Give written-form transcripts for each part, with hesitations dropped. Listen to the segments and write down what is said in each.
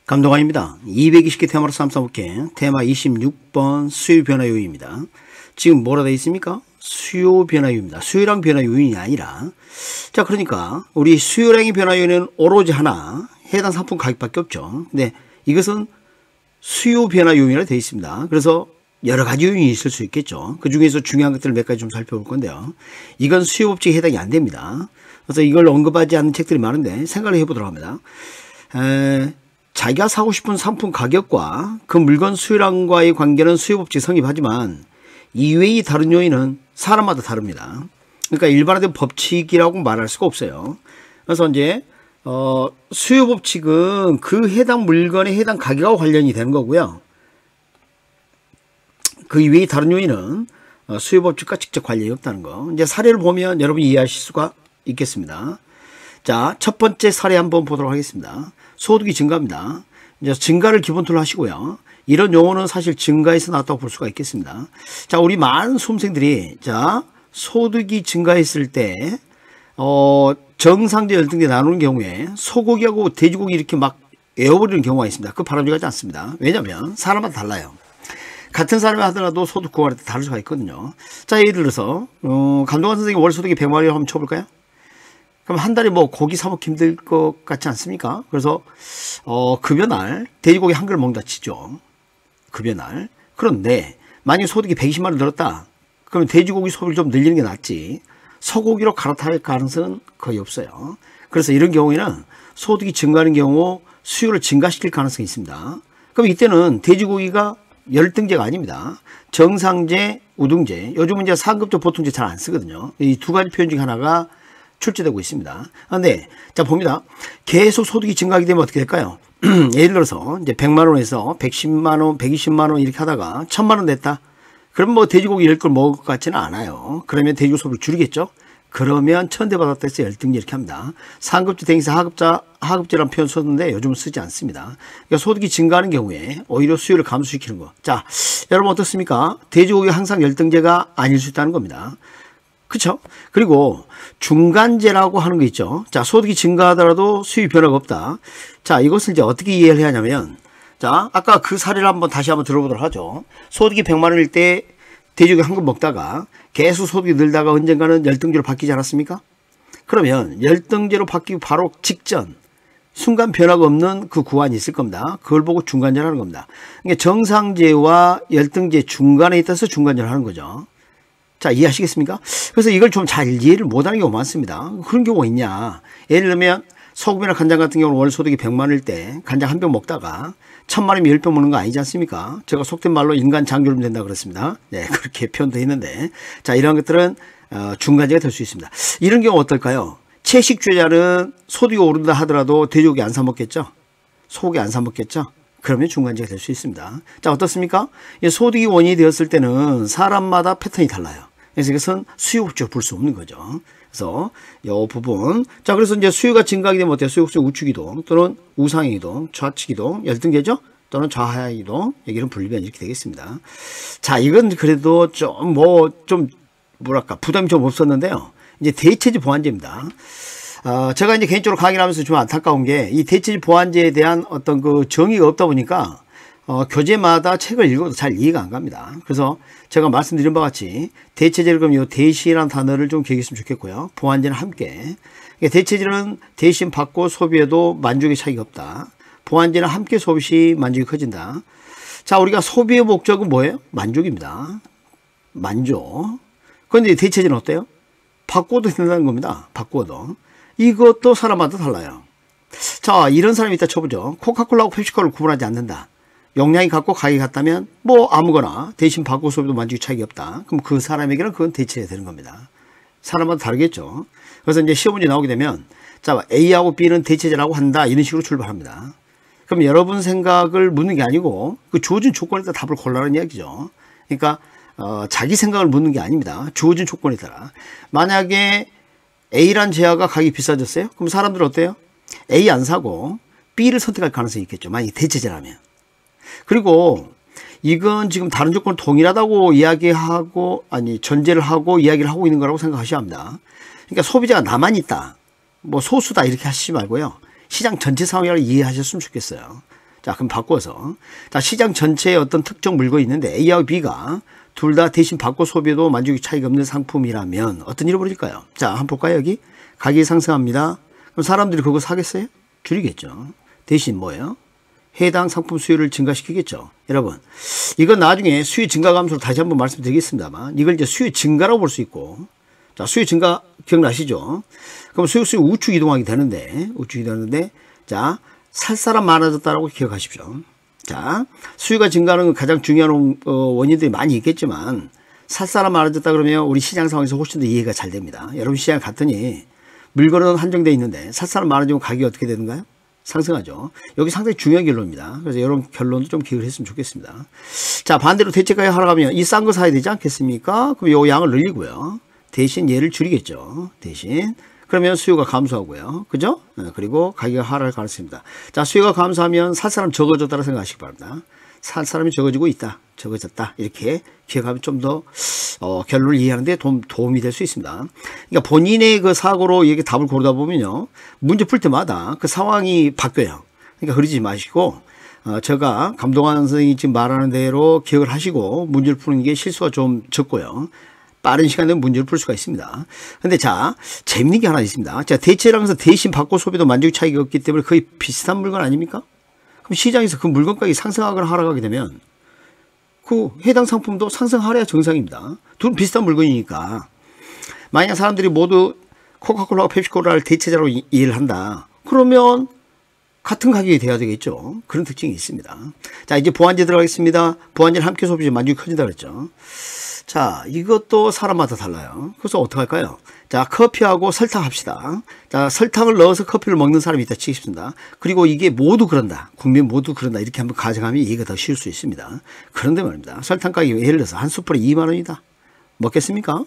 감독관입니다. 220개 테마로 삼삼볼게 테마 26번 수요 변화 요인입니다. 지금 뭐라 되어 있습니까? 수요 변화 요인입니다. 수요량 변화 요인이 아니라, 자, 그러니까 우리 수요량의 변화 요인은 오로지 하나, 해당 상품 가격밖에 없죠. 근데 이것은 수요 변화 요인이라 되어 있습니다. 그래서 여러 가지 요인이 있을 수 있겠죠. 그 중에서 중요한 것들을 몇 가지 좀 살펴볼 건데요. 이건 수요 법칙에 해당이 안 됩니다. 그래서 이걸 언급하지 않는 책들이 많은데 생각을 해보도록 합니다. 자기가 사고 싶은 상품 가격과 그 물건 수요량과의 관계는 수요법칙 성립하지만 이외의 다른 요인은 사람마다 다릅니다. 그러니까 일반화된 법칙이라고 말할 수가 없어요. 그래서 이제 수요법칙은 그 해당 물건의 해당 가격과 관련이 되는 거고요. 그 이외의 다른 요인은 수요법칙과 직접 관련이 없다는 거. 이제 사례를 보면 여러분이 이해하실 수가 있겠습니다. 자, 첫 번째 사례 한번 보도록 하겠습니다. 소득이 증가입니다. 이제 증가를 기본토로 하시고요. 이런 용어는 사실 증가에서 나왔다고 볼 수가 있겠습니다. 자, 우리 많은 수험생들이 자, 소득이 증가했을 때 정상제 열등제 나누는 경우에 소고기하고 돼지고기 이렇게 막 에워버리는 경우가 있습니다. 그 바람직하지 않습니다. 왜냐하면 사람마다 달라요. 같은 사람이 하더라도 소득 구할 때 다를 수가 있거든요. 자, 예를 들어서 감독관 선생님 월 소득이 100만 원이라고 한번 쳐볼까요? 그럼 한 달에 뭐 고기 사 먹기 힘들 것 같지 않습니까? 그래서 급여날 돼지고기 한 그릇 먹는다 치죠. 급여날. 그런데 만약 소득이 120만 원 늘었다. 그러면 돼지고기 소비를 좀 늘리는 게 낫지. 소고기로 갈아탈 가능성은 거의 없어요. 그래서 이런 경우에는 소득이 증가하는 경우 수요를 증가시킬 가능성이 있습니다. 그럼 이때는 돼지고기가 열등제가 아닙니다. 정상제, 우등제. 요즘은 이제 상급제, 보통제 잘 안 쓰거든요. 이 두 가지 표현 중 하나가 출제되고 있습니다. 그런데 자, 봅니다. 계속 소득이 증가하게 되면 어떻게 될까요? 예를 들어서 이제 100만 원에서 110만 원, 120만 원 이렇게 하다가 1000만 원 됐다. 그럼 뭐 돼지고기 10걸 먹을 것 같지는 않아요. 그러면 돼지고기 소비를 줄이겠죠? 그러면 천대받았다 해서 열등제 이렇게 합니다. 상급제, 대행사, 하급제라는 표현 썼는데 요즘은 쓰지 않습니다. 그러니까 소득이 증가하는 경우에 오히려 수요를 감소시키는 거. 자, 여러분 어떻습니까? 돼지고기가 항상 열등제가 아닐 수 있다는 겁니다. 그렇죠? 그리고 중간재라고 하는 거 있죠. 자, 소득이 증가하더라도 수입 변화가 없다. 자, 이것을 이제 어떻게 이해를 해야 하냐면, 자, 아까 그 사례를 다시 한번 들어보도록 하죠. 소득이 100만 원일 때 돼지고기 한 근 먹다가 계속 소득이 늘다가 언젠가는 열등제로 바뀌지 않았습니까? 그러면 열등제로 바뀌고 바로 직전 순간 변화가 없는 그 구간이 있을 겁니다. 그걸 보고 중간재라는 겁니다. 그러니까 정상제와 열등제 중간에 있어서 중간재를 하는 거죠. 자, 이해하시겠습니까? 그래서 이걸 좀 잘 이해를 못하는 경우가 많습니다. 그런 경우가 있냐. 예를 들면 소금이나 간장 같은 경우는 월 소득이 100만 원일 때 간장 한 병 먹다가 1000만 원이면 10병 먹는 거 아니지 않습니까? 제가 속된 말로 인간 장교름 된다 그랬습니다. 네, 그렇게 표현도 있는데, 자, 이런 것들은 중간재가 될 수 있습니다. 이런 경우 어떨까요? 채식주의자는 소득이 오른다 하더라도 돼지고기 안 사 먹겠죠? 소고기 안 사 먹겠죠? 그러면 중간재가 될 수 있습니다. 자, 어떻습니까? 소득이 원인이 되었을 때는 사람마다 패턴이 달라요. 그래서 이것은 수요법칙을 볼 수 없는 거죠. 그래서 이 부분. 자, 그래서 이제 수요가 증가하게 되면 어때요? 수요국수 우측이동 또는 우상이동, 좌측이동, 열등제죠? 또는 좌하이동, 여기는 분리변 이렇게 되겠습니다. 자, 이건 그래도 좀 뭐랄까 부담이 좀 없었는데요. 이제 대체지 보완제입니다. 제가 이제 개인적으로 강의를 하면서 좀 안타까운 게 이 대체지 보완제에 대한 어떤 그 정의가 없다 보니까 교재마다 책을 읽어도 잘 이해가 안 갑니다. 그래서 제가 말씀드린 바와 같이 대체제를 그럼 이 대시라는 단어를 좀 기억했으면 좋겠고요. 보완제는 함께. 대체제는 대신 받고 소비해도 만족의 차이가 없다. 보완제는 함께 소비 시 만족이 커진다. 자, 우리가 소비의 목적은 뭐예요? 만족입니다. 만족. 그런데 대체제는 어때요? 바꿔도 된다는 겁니다. 바꿔도. 이것도 사람마다 달라요. 자, 이런 사람이 있다 쳐보죠. 코카콜라하고 펩시콜라를 구분하지 않는다. 용량이 같고 가격이 같다면 뭐 아무거나 대신 바꿔 소비도 만족이 차이가 없다. 그럼 그 사람에게는 그건 대체해야 되는 겁니다. 사람마다 다르겠죠. 그래서 이제 시험 문제 나오게 되면 자, A하고 B는 대체제라고 한다. 이런 식으로 출발합니다. 그럼 여러분 생각을 묻는 게 아니고 그 주어진 조건에 따라 답을 골라라는 이야기죠. 그러니까 자기 생각을 묻는 게 아닙니다. 주어진 조건에 따라. 만약에 A란 제화가 가격이 비싸졌어요? 그럼 사람들은 어때요? A 안 사고 B를 선택할 가능성이 있겠죠. 만약에 대체제라면. 그리고 이건 지금 다른 조건을 동일하다고 이야기하고 전제를 하고 이야기를 하고 있는 거라고 생각하셔야 합니다. 그러니까 소비자가 나만 있다. 뭐 소수다 이렇게 하시지 말고요. 시장 전체 상황이라고 이해하셨으면 좋겠어요. 자, 그럼 바꿔서. 자, 시장 전체에 어떤 특정 물건이 있는데 A하고 B가 둘 다 대신 받고 소비해도 만족이 차이가 없는 상품이라면 어떤 일이 벌어질까요? 자, 한번 볼까요? 여기 가격이 상승합니다. 그럼 사람들이 그거 사겠어요? 줄이겠죠. 대신 뭐예요? 해당 상품 수요를 증가시키겠죠. 여러분, 이건 나중에 수요 증가 감소로 다시 한번 말씀드리겠습니다만 이걸 이제 수요 증가라고 볼 수 있고, 자, 수요 증가 기억나시죠? 그럼 수요 우측 이동하게 되는데, 자, 살 사람 많아졌다라고 기억하십시오. 자, 수요가 증가하는 가장 중요한 원인들이 많이 있겠지만 살 사람 많아졌다 그러면 우리 시장 상황에서 훨씬 더 이해가 잘 됩니다. 여러분 시장 갔더니 물건은 한정되어 있는데 살 사람 많아지면 가격이 어떻게 되는가요? 상승하죠. 여기 상당히 중요한 결론입니다. 그래서 이런 결론도 좀 기억을 했으면 좋겠습니다. 자, 반대로 대체가에 하락하면 이 싼 거 사야 되지 않겠습니까? 그럼 요 양을 늘리고요. 대신 얘를 줄이겠죠. 대신. 그러면 수요가 감소하고요. 그죠? 그리고 가격이 하락할 가능성입니다. 자, 수요가 감소하면 살 사람 적어졌다고 생각하시기 바랍니다. 살 사람이 적어지고 있다. 적어졌다. 이렇게 기억하면 좀 더 결론을 이해하는 데 도움이 될 수 있습니다. 그러니까 본인의 그 사고로 이렇게 답을 고르다 보면요. 문제 풀 때마다 그 상황이 바뀌어요. 그러니까 그러지 마시고 제가 감동환 선생님이 지금 말하는 대로 기억을 하시고 문제를 푸는 게 실수가 좀 적고요. 빠른 시간에 문제를 풀 수가 있습니다. 근데 자, 재밌는 게 하나 있습니다. 자, 대체량에서 대신 받고 소비도 만족 차이가 없기 때문에 거의 비슷한 물건 아닙니까? 그럼 시장에서 그 물건 가격이 상승하거나 하락하게 되면 그 해당 상품도 상승하려야 정상입니다. 둘은 비슷한 물건이니까. 만약 사람들이 모두 코카콜라와 펩시콜라를 대체자로 이해를 한다. 그러면 같은 가격이 돼야 되겠죠. 그런 특징이 있습니다. 자, 이제 보완제 들어가겠습니다. 보완제를 함께 소비자 만족이 커진다 그랬죠. 자, 이것도 사람마다 달라요. 그래서 어떻게 할까요? 자, 커피하고 설탕 합시다. 자, 설탕을 넣어서 커피를 먹는 사람이 있다 치겠습니다. 그리고 이게 모두 그런다. 국민 모두 그런다. 이렇게 한번 가정하면 이해가 더 쉬울 수 있습니다. 그런데 말입니다. 설탕 가격이 예를 들어서 한 숯불에 2만 원이다. 먹겠습니까?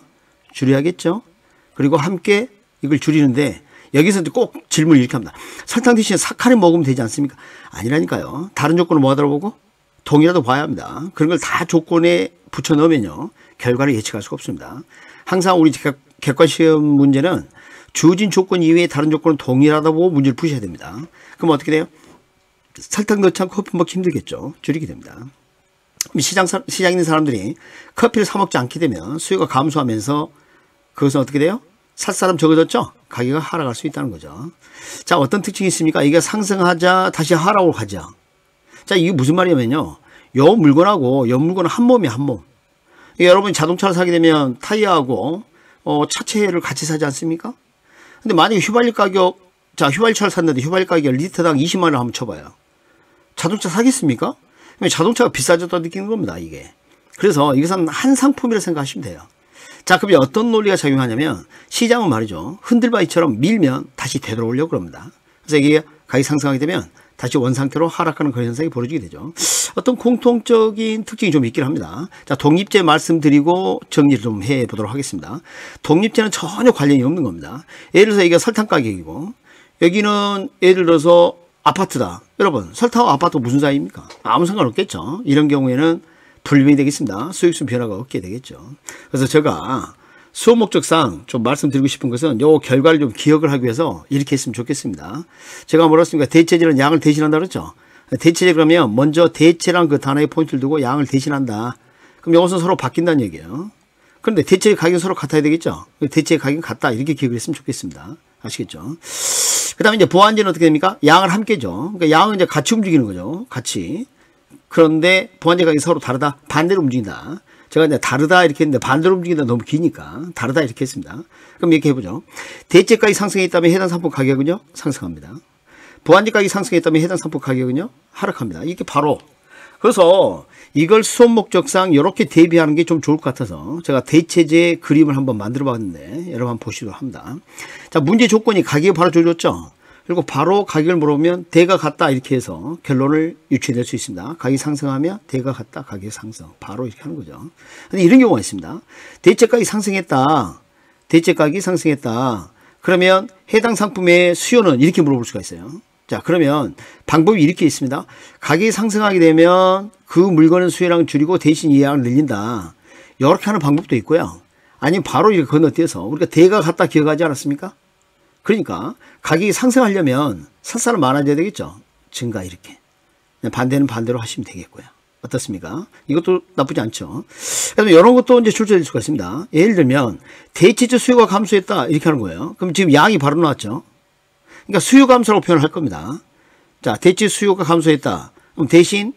줄여야겠죠? 그리고 함께 이걸 줄이는데 여기서 꼭 질문을 이렇게 합니다. 설탕 대신에 사카린 먹으면 되지 않습니까? 아니라니까요. 다른 조건을 뭐 하더라고 보고? 동이라도 봐야 합니다. 그런 걸 다 조건에 붙여 넣으면요. 결과를 예측할 수가 없습니다. 항상 우리 객관시험 문제는 주어진 조건 이외에 다른 조건은 동일하다 보고 문제를 푸셔야 됩니다. 그럼 어떻게 돼요? 설탕 넣지 않고 커피 먹기 힘들겠죠. 줄이게 됩니다. 시장에 있는 사람들이 커피를 사 먹지 않게 되면 수요가 감소하면서 그것은 어떻게 돼요? 살 사람 적어졌죠? 가격이 하락할 수 있다는 거죠. 자, 어떤 특징이 있습니까? 이게 상승하자 다시 하락으로 가죠. 자, 이게 무슨 말이냐면요. 요 물건하고 요 물건은 한 몸이야, 한 몸. 여러분이 자동차를 사게 되면 타이어하고 차체를 같이 사지 않습니까? 근데 만약에 휘발유 가격, 자, 휘발유차를 샀는데 휘발유 가격이 리터당 20만 원 한번 쳐봐요. 자동차 사겠습니까? 자동차가 비싸졌다 느끼는 겁니다, 이게. 그래서 이것은 한 상품이라 생각하시면 돼요. 자, 그럼 어떤 논리가 작용하냐면 시장은 말이죠. 흔들바위처럼 밀면 다시 되돌아오려고 그럽니다. 그래서 이게 가격이 상승하게 되면 다시 원상태로 하락하는 그런 현상이 벌어지게 되죠. 어떤 공통적인 특징이 좀 있긴 합니다. 자, 독립제 말씀드리고 정리를 좀 해보도록 하겠습니다. 독립제는 전혀 관련이 없는 겁니다. 예를 들어서 이게 설탕 가격이고 여기는 예를 들어서 아파트다. 여러분, 설탕과 아파트가 무슨 사이입니까? 아무 상관없겠죠. 이런 경우에는 불림이 되겠습니다. 수익성 변화가 없게 되겠죠. 그래서 제가 수업 목적상 좀 말씀드리고 싶은 것은 요 결과를 좀 기억을 하기 위해서 이렇게 했으면 좋겠습니다. 제가 뭐라 했습니까? 대체제는 양을 대신한다 그랬죠. 대체제 그러면 먼저 대체랑 그 단어의 포인트를 두고 양을 대신한다. 그럼 이것은 서로 바뀐다는 얘기예요. 그런데 대체 가격은 서로 같아야 되겠죠. 대체 가격은 같다. 이렇게 기억을 했으면 좋겠습니다. 아시겠죠? 그 다음에 이제 보완제는 어떻게 됩니까? 양을 함께죠. 그러니까 양은 이제 같이 움직이는 거죠. 같이. 그런데 보완제 가격이 서로 다르다. 반대로 움직인다. 제가 이제 다르다 이렇게 했는데 반대로 움직인다 너무 기니까 다르다 이렇게 했습니다. 그럼 이렇게 해보죠. 대체 가격이 상승했다면 해당 상품 가격은요? 상승합니다. 보완제 가격이 상승했다면 해당 상품 가격은요? 하락합니다. 이게 바로 그래서 이걸 수업 목적상 이렇게 대비하는 게 좀 좋을 것 같아서 제가 대체제 그림을 한번 만들어 봤는데 여러분 한번 보시도록 합니다. 자, 문제 조건이 가격이 바로 줘줬죠. 그리고 바로 가격을 물어보면 대가 같다 이렇게 해서 결론을 유추해낼 수 있습니다. 가격이 상승하면 대가 같다, 가격 상승. 바로 이렇게 하는 거죠. 근데 이런 경우가 있습니다. 대체 가격이 상승했다. 대체 가격이 상승했다. 그러면 해당 상품의 수요는 이렇게 물어볼 수가 있어요. 자, 그러면 방법이 이렇게 있습니다. 가격이 상승하게 되면 그 물건의 수요량을 줄이고 대신 이 양을 늘린다. 이렇게 하는 방법도 있고요. 아니면 바로 이렇게 건너뛰어서 우리가 대가 같다 기억하지 않았습니까? 그러니까 가격이 상승하려면 살 사람 많아져야 되겠죠. 증가 이렇게. 반대는 반대로 하시면 되겠고요. 어떻습니까? 이것도 나쁘지 않죠. 그래서 이런 것도 이제 출제될 수가 있습니다. 예를 들면 대체적 수요가 감소했다 이렇게 하는 거예요. 그럼 지금 양이 바로 나왔죠. 그러니까 수요 감소라고 표현할 겁니다. 자, 대체 수요가 감소했다. 그럼 대신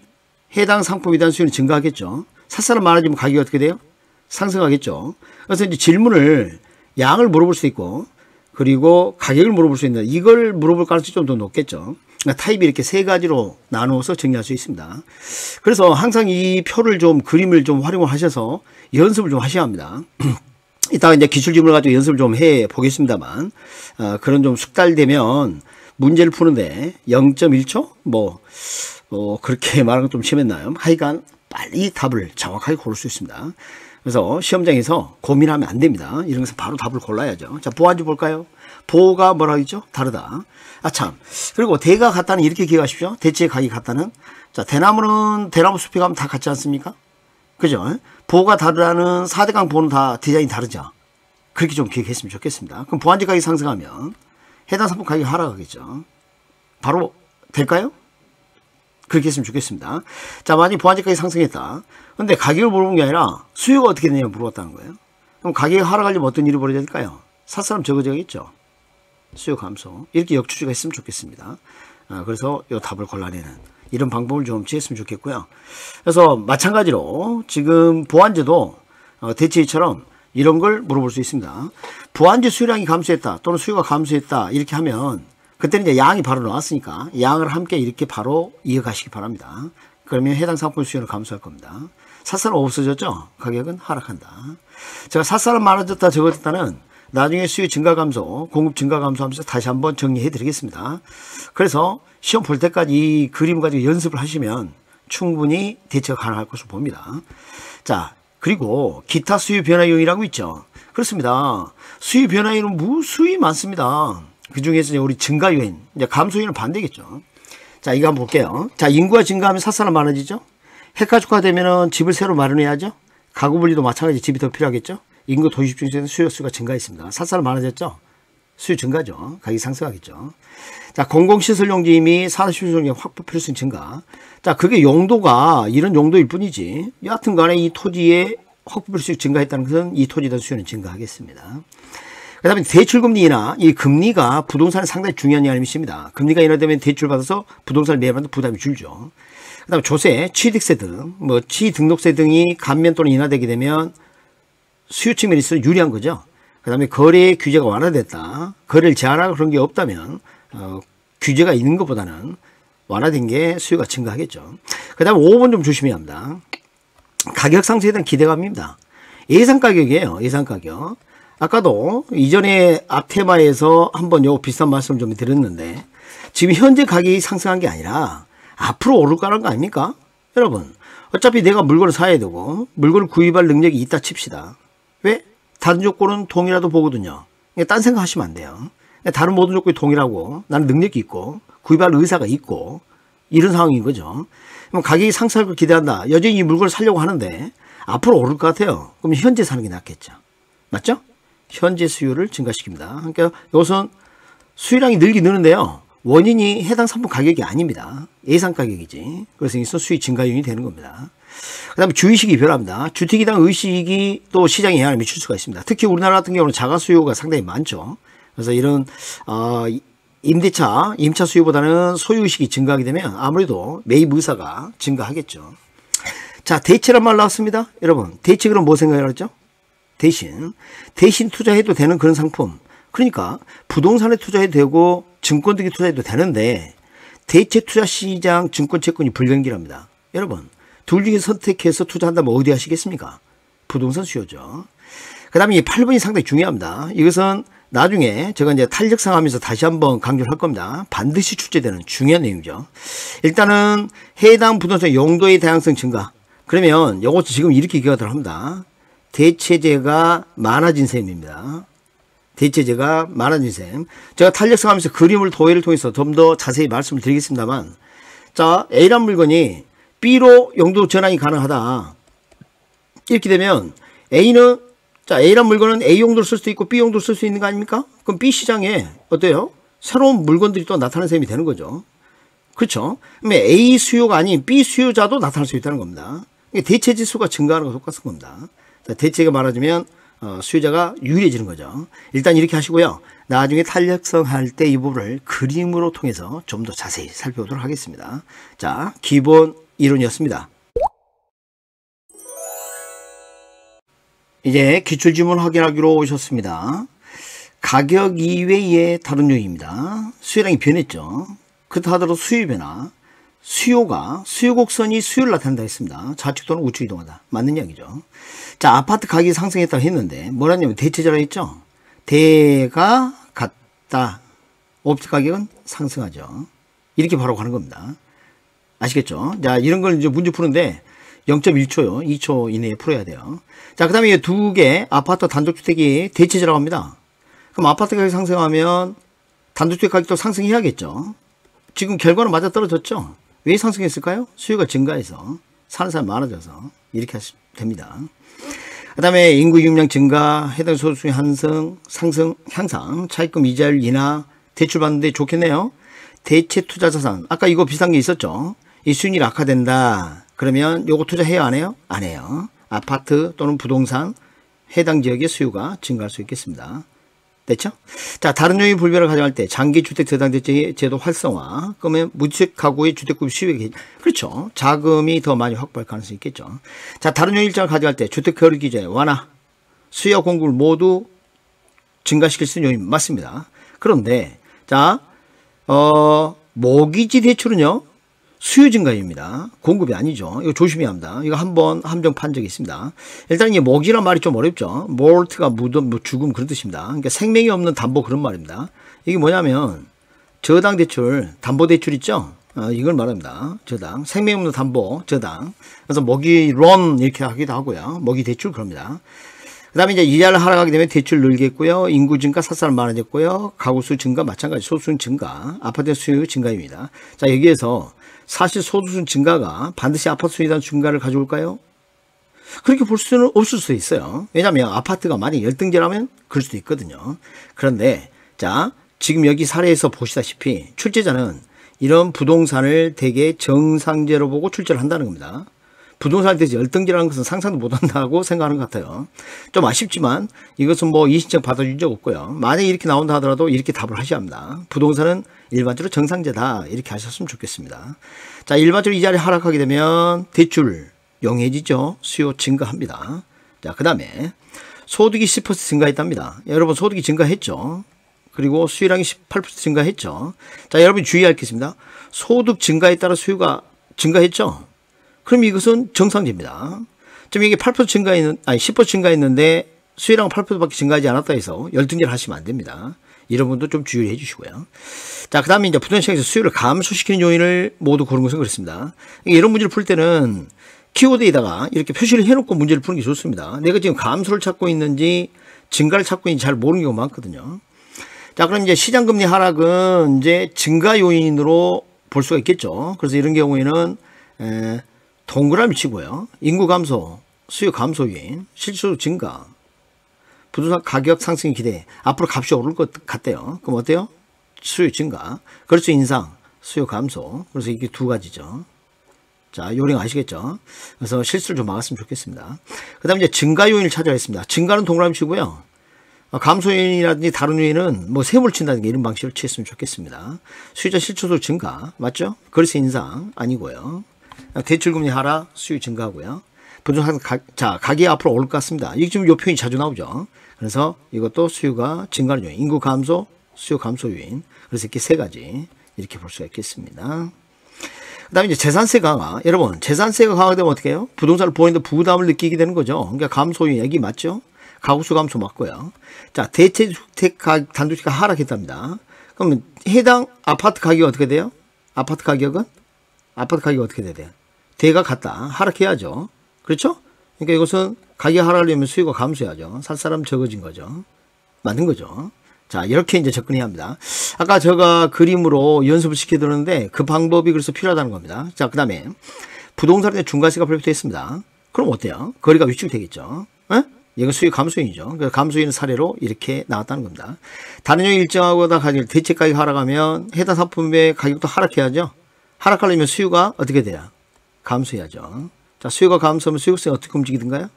해당 상품에 대한 수요는 증가하겠죠. 삿사람 많아지면 가격이 어떻게 돼요? 상승하겠죠. 그래서 이제 질문을 양을 물어볼 수 있고 그리고 가격을 물어볼 수 있는 이걸 물어볼 가능성이 좀 더 높겠죠. 그러니까 타입이 이렇게 세 가지로 나누어서 정리할 수 있습니다. 그래서 항상 이 표를 좀 그림을 좀 활용을 하셔서 연습을 좀 하셔야 합니다. 이따가 이제 기출 질문을 가지고 연습을 좀 해 보겠습니다만 그런 좀 숙달되면 문제를 푸는데 0.1초 그렇게 말하는 건 좀 심했나요? 하여간 빨리 답을 정확하게 고를 수 있습니다. 그래서 시험장에서 고민하면 안 됩니다. 이런 것은 바로 답을 골라야죠. 자, 보안지 볼까요? 보가 뭐라고 했죠? 다르다. 참. 그리고 대가 같다는 이렇게 기억하십시오. 대체의 각이 같다는. 자, 대나무는 대나무 숲에 가면 다 같지 않습니까? 그죠? 보가 다르다는 4대강 보는 다 디자인이 다르죠. 그렇게 좀 기억했으면 좋겠습니다. 그럼 보안지 가격이 상승하면 해당 상품 가격이 하락하겠죠. 바로 될까요? 그렇게 했으면 좋겠습니다. 자, 만약 보안지 가격이 상승했다. 근데 가격을 물어본 게 아니라 수요가 어떻게 되냐 물어봤다는 거예요. 그럼 가격이 하락하려면 어떤 일이 벌어져야 될까요? 삿사람 적어져야겠죠. 수요 감소. 이렇게 역추적이 했으면 좋겠습니다. 그래서 이 답을 골라내는 이런 방법을 좀 취했으면 좋겠고요. 그래서 마찬가지로 지금 보안제도 대체처럼 이런 걸 물어볼 수 있습니다. 보안제 수요량이 감소했다 또는 수요가 감소했다 이렇게 하면 그때는 이제 양이 바로 나왔으니까 양을 함께 이렇게 바로 이어가시기 바랍니다. 그러면 해당 상품 수요는 감소할 겁니다. 삿사람 없어졌죠? 가격은 하락한다. 제가 삿사람 많아졌다 적어졌다는 나중에 수요 증가 감소, 공급 증가 감소하면서 다시 한번 정리해 드리겠습니다. 그래서 시험 볼 때까지 이 그림 가지고 연습을 하시면 충분히 대처가 가능할 것으로 봅니다. 자, 그리고 기타 수요 변화 요인이라고 있죠. 그렇습니다. 수요 변화 요인은 무수히 많습니다. 그 중에서 우리 증가 요인, 이제 감소 요인은 반대겠죠. 자, 이거 한번 볼게요. 자, 인구가 증가하면 삿사람 많아지죠. 핵가족화 되면은 집을 새로 마련해야죠. 가구 분리도 마찬가지 집이 더 필요하겠죠. 인구 도시 집중에서 수요수가 증가했습니다. 삿사람 많아졌죠. 수요 증가죠. 가격이 상승하겠죠. 자, 공공시설 용지 및 산업시설 용지 확보 필요성 증가. 자, 그게 용도가 이런 용도일 뿐이지. 여하튼 간에 이 토지의 확보 필요성이 증가했다는 것은 이 토지에 대한 수요는 증가하겠습니다. 그 다음에 대출금리나 이 금리가 부동산에 상당히 중요한 양입니다. 금리가 인하되면 대출받아서 부동산을 매입하는 부담이 줄죠. 그 다음에 조세, 취득세 등, 취등록세 등이 감면 또는 인하되게 되면 수요 측면에 있어 유리한 거죠. 그 다음에 거래 규제가 완화됐다. 거래를 제한하고 그런 게 없다면, 규제가 있는 것보다는 완화된 게 수요가 증가하겠죠. 그 다음에 5번 좀 조심해야 합니다. 가격 상승에 대한 기대감입니다. 예상 가격이에요. 예상 가격. 아까도 이전에 앞 테마에서 한번 요 비슷한 말씀을 좀 드렸는데 지금 현재 가격이 상승한 게 아니라 앞으로 오를 거라는 거 아닙니까? 여러분, 어차피 내가 물건을 사야 되고 물건을 구입할 능력이 있다 칩시다. 왜? 다른 조건은 동일하도 보거든요. 딴 생각 하시면 안 돼요. 다른 모든 조건이 동일하고 나는 능력이 있고 구입할 의사가 있고 이런 상황인 거죠. 그럼 가격이 상승할 걸 기대한다. 여전히 이 물건을 사려고 하는데 앞으로 오를 것 같아요. 그럼 현재 사는 게 낫겠죠. 맞죠? 현재 수요를 증가시킵니다. 그러니까 이것은 수요량이 늘는데요. 원인이 해당 상품 가격이 아닙니다. 예상 가격이지. 그래서 여기서 수요 증가 요인이 되는 겁니다. 그 다음에 주의식이 별합니다. 주택에 대한 의식이 또 시장에 영향을 미칠 수가 있습니다. 특히 우리나라 같은 경우는 자가 수요가 상당히 많죠. 그래서 이런 임차 수요보다는 소유의식이 증가하게 되면 아무래도 매입 의사가 증가하겠죠. 자, 대체란 말 나왔습니다. 여러분, 대체 그럼 뭐 생각하셨죠? 대신 투자해도 되는 그런 상품. 그러니까 부동산에 투자해도 되고 증권 등에 투자해도 되는데 대체 투자 시장 증권 채권이 불경기랍니다. 여러분, 둘 중에 선택해서 투자한다면 어디 하시겠습니까? 부동산 수요죠. 그 다음에 이 8번이 상당히 중요합니다. 이것은 나중에 제가 이제 탄력상 하면서 다시 한번 강조를 할 겁니다. 반드시 출제되는 중요한 내용이죠. 일단은 해당 부동산 용도의 다양성 증가. 그러면 이것도 지금 이렇게 기억을 합니다. 대체재가 많아진 셈입니다. 대체재가 많아진 셈. 제가 탄력상 하면서 그림을 도해를 통해서 좀 더 자세히 말씀을 드리겠습니다만, 자, A란 물건이 B로 용도 전환이 가능하다. 이렇게 되면 A는, 자, A란 물건은 A 용도로 쓸 수도 있고 B 용도로 쓸 수 있는 거 아닙니까? 그럼 B 시장에 어때요? 새로운 물건들이 또 나타나는 셈이 되는 거죠. 그렇죠? 그러면 A 수요가 아닌 B 수요자도 나타날 수 있다는 겁니다. 대체 지수가 증가하는 것과 똑같은 겁니다. 자, 대체가 말하자면 수요자가 유리해지는 거죠. 일단 이렇게 하시고요. 나중에 탄력성 할 때 이 부분을 그림으로 통해서 좀 더 자세히 살펴보도록 하겠습니다. 자, 기본 이론이었습니다. 이제 기출지문 확인하기로 오셨습니다. 가격 이외의 다른 요인입니다. 수요량이 변했죠. 그렇다 하더라도 수요 변화, 수요가 수요곡선이 수요를 나타낸다 했습니다. 좌측 또는 우측 이동하다. 맞는 이야기죠. 자, 아파트 가격이 상승했다고 했는데 뭐라냐면 대체자라 했죠. 대가 같다. 오피스 가격은 상승하죠. 이렇게 바로 가는 겁니다. 아시겠죠? 자, 이런 걸 이제 문제 푸는데 0.1초요. 2초 이내에 풀어야 돼요. 자, 그 다음에 두 개 아파트 단독주택이 대체자라고 합니다. 그럼 아파트 가격이 상승하면 단독주택 가격도 상승해야겠죠. 지금 결과는 맞아 떨어졌죠. 왜 상승했을까요? 수요가 증가해서 사는 사람이 많아져서 이렇게 하시면 됩니다. 그 다음에 인구 유입량 증가, 해당 소득수의 상승, 향상, 차입금 이자율 인하, 대출 받는데 좋겠네요. 대체 투자 자산, 아까 이거 비슷한 게 있었죠. 이 수익률이 악화된다. 그러면 요거 투자해요, 안 해요? 안 해요. 아파트 또는 부동산 해당 지역의 수요가 증가할 수 있겠습니다. 됐죠? 자, 다른 요인 불변을 가정할 때 장기주택 저당대체 제도 활성화, 그러면 무주택 가구의 주택구입 수익이, 그렇죠. 자금이 더 많이 확보할 가능성이 있겠죠. 자, 다른 요인 일정을 가져갈 때 주택 거래 기준의 완화, 수요와 공급을 모두 증가시킬 수 있는 요인 맞습니다. 그런데 자, 모기지 대출은요 수요 증가입니다. 공급이 아니죠. 이거 조심해야 합니다. 이거 한번 함정 판 적이 있습니다. 일단 이 모기란 말이 좀 어렵죠. 몰트가 묻음, 죽음 그런 뜻입니다. 그러니까 생명이 없는 담보 그런 말입니다. 이게 뭐냐면 저당 대출, 담보 대출 있죠. 이걸 말합니다. 저당, 생명 없는 담보, 저당. 그래서 모기 론 이렇게 하기도 하고요. 모기 대출 그럽니다. 그 다음에 이제 이자를 하락하게 되면 대출 늘겠고요. 인구 증가, 삿살 많아졌고요. 가구수 증가, 마찬가지 소수는 증가, 아파트 수요 증가입니다. 자, 여기에서 사실 소득수 증가가 반드시 아파트 수요에 대한 증가를 가져올까요? 그렇게 볼 수는 없을 수 있어요. 왜냐하면 아파트가 만약 열등제라면 그럴 수도 있거든요. 그런데 자, 지금 여기 사례에서 보시다시피 출제자는 이런 부동산을 되게 정상제로 보고 출제를 한다는 겁니다. 부동산에 대해서 열등제라는 것은 상상도 못한다고 생각하는 것 같아요. 좀 아쉽지만 이것은 뭐 이신청 받아준 적 없고요. 만약에 이렇게 나온다 하더라도 이렇게 답을 하셔야 합니다. 부동산은 일반적으로 정상제다 이렇게 하셨으면 좋겠습니다. 자, 일반적으로 이자율이 하락하게 되면 대출 용해지죠. 수요 증가합니다. 자, 그 다음에 소득이 10% 증가했답니다. 여러분 소득이 증가했죠. 그리고 수요량이 18% 증가했죠. 자, 여러분 주의할 게 있습니다. 소득 증가에 따라 수요가 증가했죠. 그럼 이것은 정상제입니다. 좀 이게 8% 증가했는, 아니 10% 증가했는데 수요량은 8%밖에 증가하지 않았다 해서 열등제를 하시면 안 됩니다. 이런 분도 좀 주의해 주시고요. 자, 그 다음에 이제 부동산 시장에서 수요를 감소시키는 요인을 모두 고른 것은 그렇습니다. 이런 문제를 풀 때는 키워드에다가 이렇게 표시를 해놓고 문제를 푸는 게 좋습니다. 내가 지금 감소를 찾고 있는지 증가를 찾고 있는지 잘 모르는 경우가 많거든요. 자, 그럼 이제 시장금리 하락은 이제 증가 요인으로 볼 수가 있겠죠. 그래서 이런 경우에는 동그라미 치고요. 인구 감소, 수요 감소 요인, 실소득 증가, 부동산 가격 상승 기대, 앞으로 값이 오를 것 같대요. 그럼 어때요? 수요 증가, 거래소 인상, 수요 감소. 그래서 이게 두 가지죠. 자, 요령 아시겠죠? 그래서 실수를 좀 막았으면 좋겠습니다. 그 다음에 이제 증가 요인을 찾아야 했습니다. 증가는 동그라미 치고요. 감소 요인이라든지 다른 요인은 뭐 세모를 친다든지 이런 방식으로 취했으면 좋겠습니다. 수요자 실소득 증가, 맞죠? 거래소 인상 아니고요. 대출금리 하락, 수요 증가하고요. 부동산 가격이 앞으로 오를 것 같습니다. 이게 지금 요 표현이 자주 나오죠. 그래서 이것도 수요가 증가하는 요인, 인구 감소, 수요 감소 요인. 그래서 이렇게 세 가지 이렇게 볼 수가 있겠습니다. 그 다음에 이제 재산세 강화. 여러분, 재산세가 강화되면 어떻게 해요? 부동산을 보는데 부담을 느끼게 되는 거죠. 그러니까 감소 요인, 여기 맞죠? 가구수 감소 맞고요. 자, 대체주택 단독주택가 하락했답니다. 그러면 해당 아파트 가격이 어떻게 돼요? 아파트 가격은? 아파트 가격이 어떻게 돼야 돼요? 대가 같다. 하락해야죠. 그렇죠? 그러니까 이것은 가격 하락하려면 수요가 감소해야죠. 살 사람 적어진 거죠. 맞는 거죠. 자, 이렇게 이제 접근해야 합니다. 아까 제가 그림으로 연습을 시켜드렸는데 그 방법이 그래서 필요하다는 겁니다. 자, 그 다음에 부동산에 중과세가 발표되어 있습니다. 그럼 어때요? 거리가 위축되겠죠. 에? 이건 수요 감소인이죠. 그래서 감소인 사례로 이렇게 나왔다는 겁니다. 다른 요인 일정하고 다 가격 대체 가격 하락하면 해당 상품의 가격도 하락해야죠. 하락하려면 수요가 어떻게 돼요? 감소해야죠. 자, 수요가 감소하면 수요성이 어떻게 움직이든가요?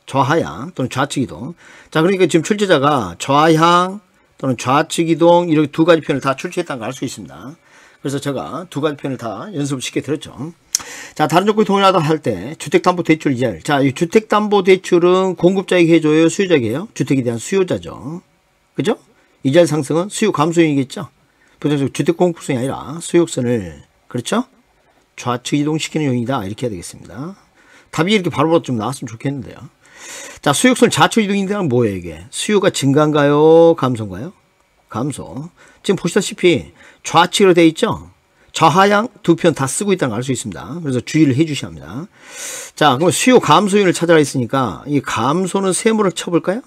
좌하향 또는 좌측 이동. 자, 그러니까 지금 출제자가 좌향 또는 좌측 이동 이렇게 두 가지 표현을 다 출제했다는 걸 알 수 있습니다. 그래서 제가 두 가지 표현을 다 연습을 쉽게 들었죠. 자, 다른 조건이 동일하다 할 때 주택담보대출 이자율. 자, 이 주택담보대출은 공급자에게 해줘요, 수요자에게 해요? 주택에 대한 수요자죠. 그죠? 이자율 상승은 수요 감소형이겠죠. 부동산 주택 공급성이 아니라 수요선을, 그렇죠? 좌측 이동시키는 요인이다, 이렇게 해야 되겠습니다. 답이 이렇게 바로바로 좀 나왔으면 좋겠는데요. 자, 수요선 좌측 이동인데는 뭐예요, 이게? 수요가 증가인가요? 감소인가요? 감소. 지금 보시다시피 좌측으로 되어 있죠? 좌하향 두 편 다 쓰고 있다는 걸 알 수 있습니다. 그래서 주의를 해 주셔야 합니다. 자, 그럼 수요 감소 요인을 찾아라 했으니까 이 감소는 세모를 쳐볼까요?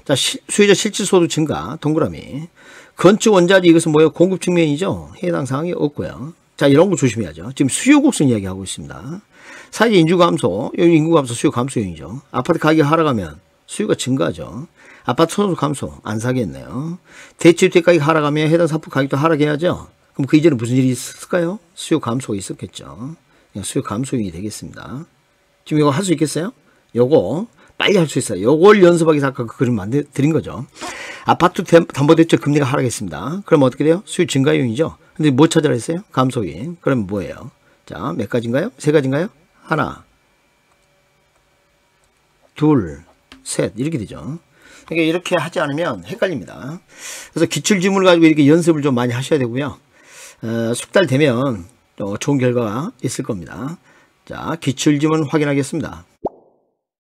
자, 수요자 실질소득 증가, 동그라미. 건축 원자재 이것은 뭐예요? 공급 측면이죠? 해당 사항이 없고요. 자, 이런 거 조심해야죠. 지금 수요 곡선 이야기하고 있습니다. 사회적 인구 감소, 여기 인구 감소, 수요 감소 요인이죠. 아파트 가격이 하락하면 수요가 증가하죠. 아파트 소득 감소, 안 사겠네요. 대치주택 가격이 하락하면 해당 상품 가격도 하락해야죠. 그럼 그 이전에 무슨 일이 있을까요? 수요 감소가 있었겠죠. 그냥 수요 감소 요인이 되겠습니다. 지금 이거 할 수 있겠어요? 요거 빨리 할 수 있어요. 요걸 연습하기 위해서 아까 그 그림 드린 거죠. 아파트 담보대출 금리가 하락했습니다. 그럼 어떻게 돼요? 수요 증가 요인이죠. 근데 뭐 찾아라 했어요? 감소 요인. 그럼 뭐예요? 자, 몇 가지인가요? 세 가지인가요? 하나, 둘, 셋 이렇게 되죠. 그러니까 이렇게 하지 않으면 헷갈립니다. 그래서 기출지문을 가지고 이렇게 연습을 좀 많이 하셔야 되고요. 숙달 되면 또 좋은 결과가 있을 겁니다. 자, 기출지문 확인하겠습니다.